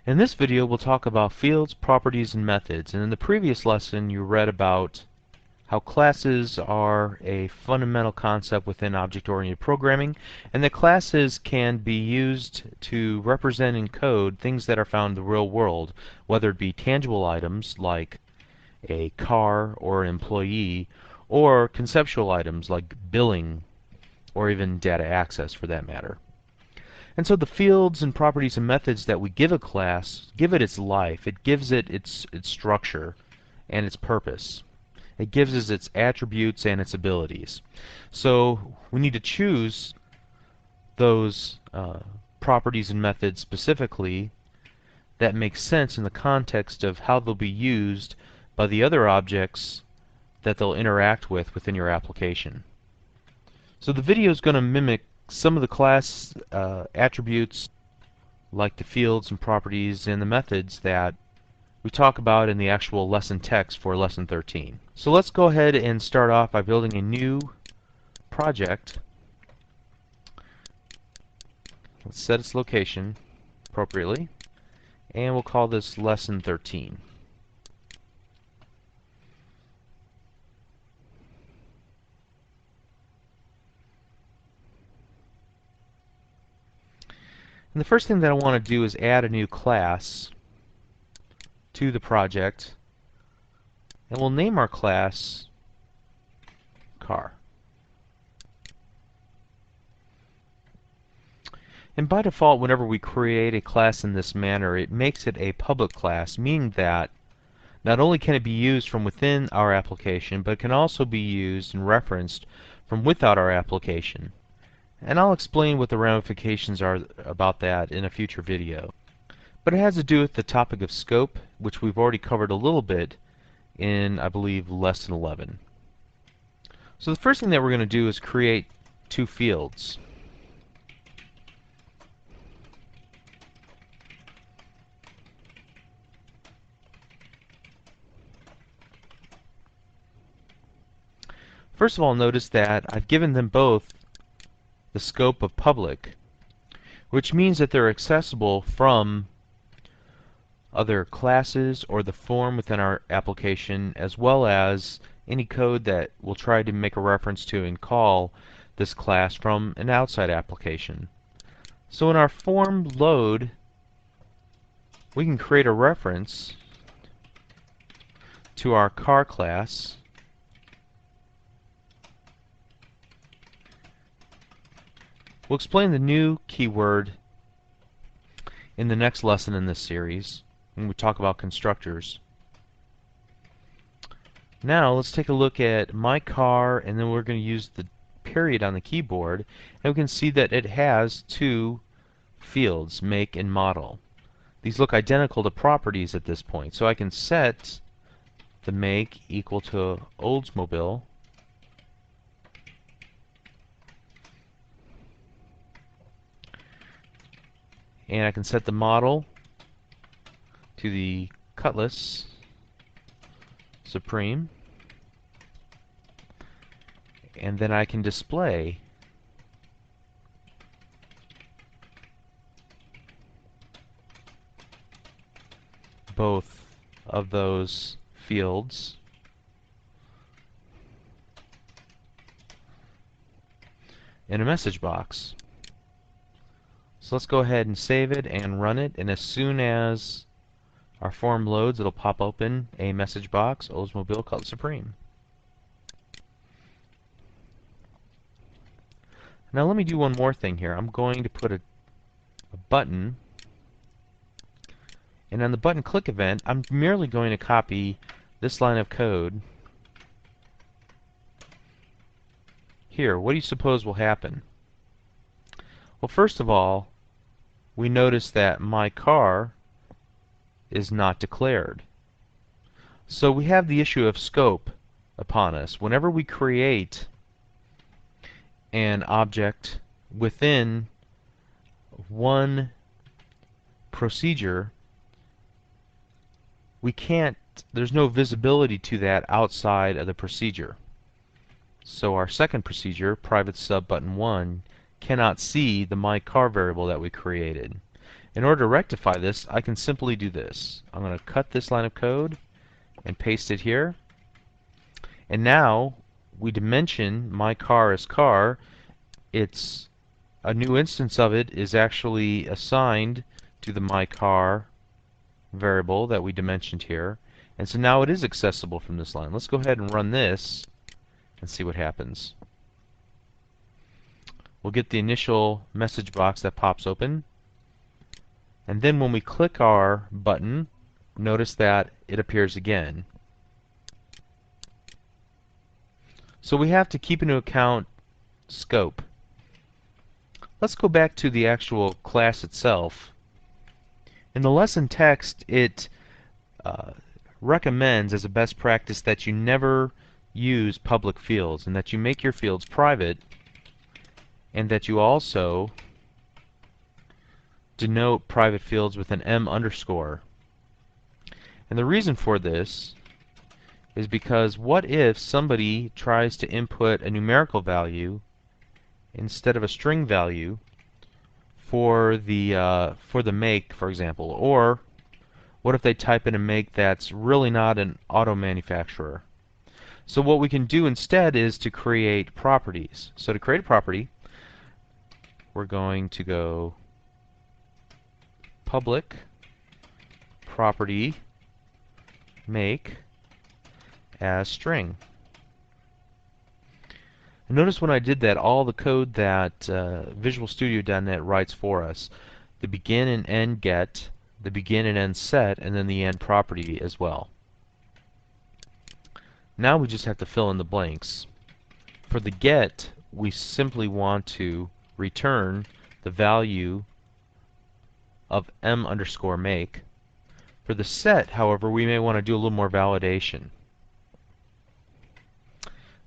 In this video we'll talk about fields, properties, and methods. And in the previous lesson you read about how classes are a fundamental concept within object-oriented programming, and that classes can be used to represent in code things that are found in the real world, whether it be tangible items like a car or an employee, or conceptual items like billing or even data access for that matter. And so the fields and properties and methods that we give a class give it its life. It gives it its structure and its purpose. It gives us its attributes and its abilities. So we need to choose those properties and methods specifically that make sense in the context of how they'll be used by the other objects that they'll interact with within your application. So the video is going to mimic some of the class attributes like the fields and properties and the methods that we talk about in the actual lesson text for lesson 13. So let's go ahead and start off by building a new project. Let's set its location appropriately, and we'll call this lesson 13. And the first thing that I want to do is add a new class to the project, and we'll name our class car. And by default, whenever we create a class in this manner, it makes it a public class, meaning that not only can it be used from within our application, but it can also be used and referenced from without our application. And I'll explain what the ramifications are about that in a future video. But it has to do with the topic of scope, which we've already covered a little bit in, I believe, lesson 11. So the first thing that we're going to do is create two fields. First of all, notice that I've given them both the scope of public, which means that they're accessible from other classes or the form within our application, as well as any code that we'll try to make a reference to and call this class from an outside application. So in our form load, we can create a reference to our car class, we'll explain the new keyword in the next lesson in this series when we talk about constructors. Now let's take a look at my car, and then we're going to use the period on the keyboard, and we can see that it has two fields, make and model. These look identical to properties at this point, so I can set the make equal to Oldsmobile, and I can set the model to the Cutlass Supreme, and then I can display both of those fields in a message box. So let's go ahead and save it and run it, and as soon as our form loads, it'll pop open a message box, Oldsmobile Cutlass Supreme. Now let me do one more thing here. I'm going to put a button, and on the button click event, I'm merely going to copy this line of code here. What do you suppose will happen? Well, first of all, we notice that my car is not declared. So we have the issue of scope upon us. Whenever we create an object within one procedure, there's no visibility to that outside of the procedure. So our second procedure, private sub button 1, cannot see the my car variable that we created. In order to rectify this, I can simply do this. I'm going to cut this line of code and paste it here. And now we dimension my car as car. It's a new instance of it is actually assigned to the my car variable that we dimensioned here. And so now it is accessible from this line. Let's go ahead and run this and see what happens. We'll get the initial message box that pops open. And then when we click our button, notice that it appears again. So we have to keep into account scope. Let's go back to the actual class itself. In the lesson text, it recommends as a best practice that you never use public fields and that you make your fields private, and that you also denote private fields with an M underscore. And the reason for this is because what if somebody tries to input a numerical value instead of a string value for the make, for example, or what if they type in a make that's really not an auto manufacturer? So what we can do instead is to create properties. So to create a property, we're going to go public property make as string. And notice when I did that, all the code that VisualStudio.net writes for us, the begin and end get, the begin and end set, and then the end property as well. Now we just have to fill in the blanks. For the get, we simply want to return the value of M underscore make. For the set, however, we may want to do a little more validation.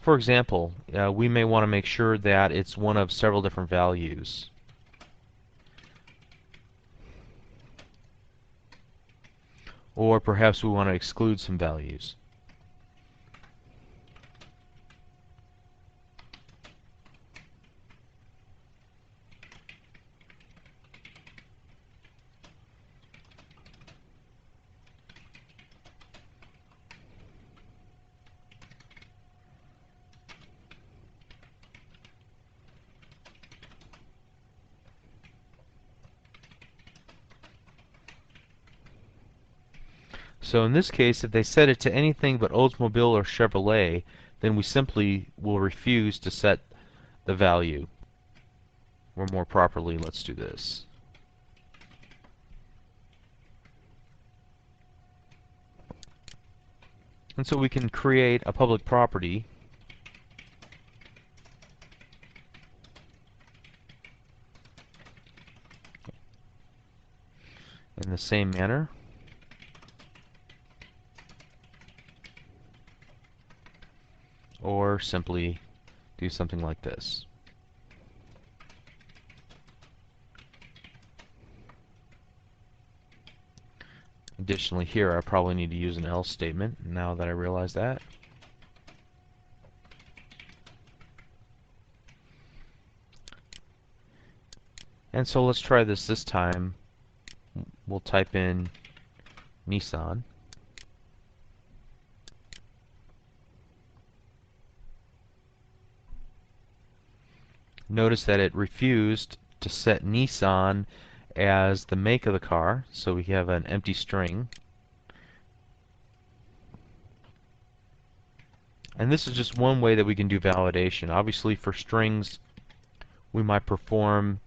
For example, we may want to make sure that it's one of several different values. Or perhaps we want to exclude some values. So in this case, if they set it to anything but Oldsmobile or Chevrolet, then we simply will refuse to set the value. Or more properly, let's do this. And so we can create a public property in the same manner. Or simply do something like this. Additionally, here I probably need to use an else statement now that I realize that. And so let's try this time. We'll type in Nissan. Notice that it refused to set Nissan as the make of the car, so we have an empty string. And this is just one way that we can do validation. Obviously, for strings, we might perform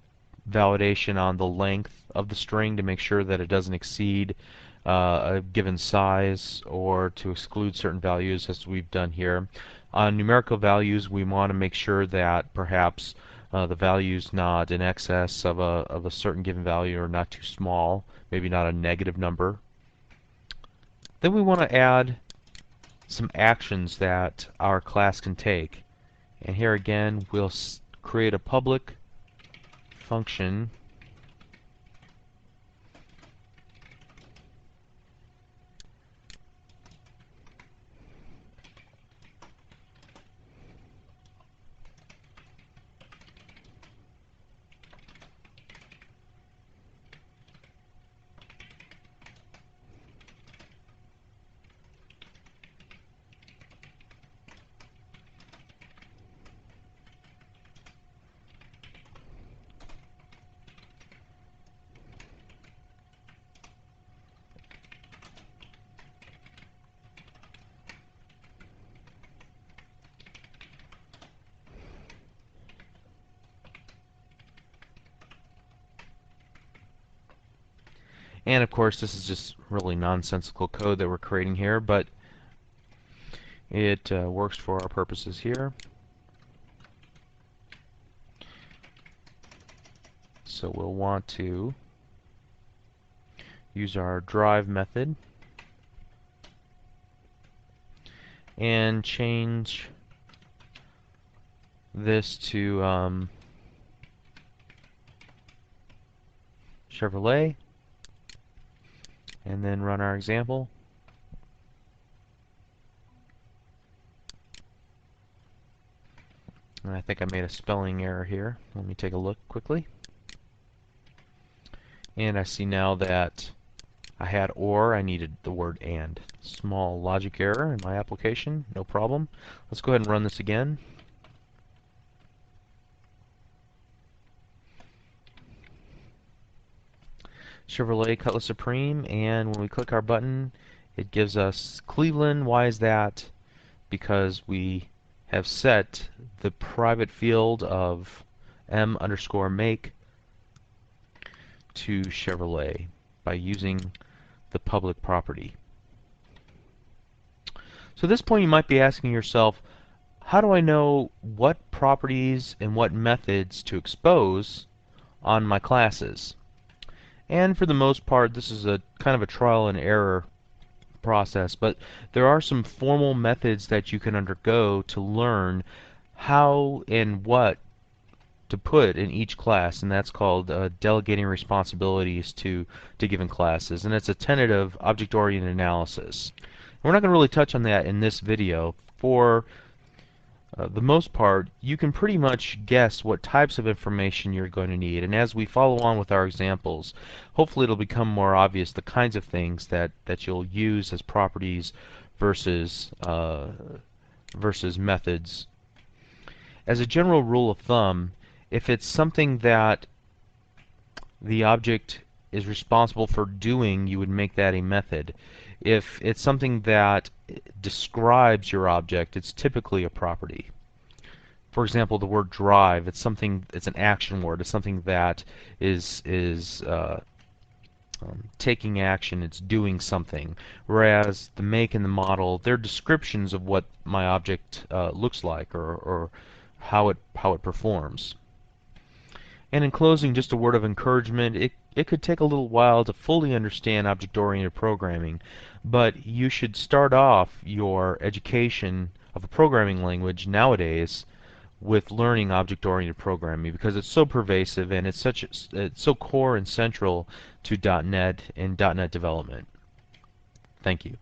validation on the length of the string to make sure that it doesn't exceed a given size, or to exclude certain values, as we've done here. On numerical values, we want to make sure that perhaps the value's not in excess of a certain given value, or not too small, maybe not a negative number. Then we want to add some actions that our class can take. And here again, we'll create a public function And of course, this is just really nonsensical code that we're creating here, but it works for our purposes here. So we'll want to use our drive method and change this to Chevrolet, and then run our example. And I think I made a spelling error here. Let me take a look quickly. And I see now that I had or, I needed the word and. Small logic error in my application, no problem. Let's go ahead and run this again. Chevrolet Cutlass Supreme, and when we click our button, it gives us Cleveland. Why is that? Because we have set the private field of m_make to Chevrolet by using the public property. So at this point you might be asking yourself, how do I know what properties and what methods to expose on my classes? And for the most part, this is a kind of a trial and error process, but there are some formal methods that you can undergo to learn how and what to put in each class, and that's called delegating responsibilities to given classes, and it's a tenet of object-oriented analysis. We're not going to really touch on that in this video. For the most part, you can pretty much guess what types of information you're going to need, and as we follow on with our examples, hopefully it'll become more obvious the kinds of things that you'll use as properties versus methods. As a general rule of thumb, if it's something that the object is responsible for doing, you would make that a method. If it's something that describes your object, it's typically a property. For example, the word drive, it's an action word. It's something that is taking action, it's doing something. Whereas the make and the model, they're descriptions of what my object looks like or how it performs. And in closing, just a word of encouragement. It could take a little while to fully understand object-oriented programming, but you should start off your education of a programming language nowadays with learning object-oriented programming, because it's so pervasive and it's so core and central to .NET and .NET development. Thank you.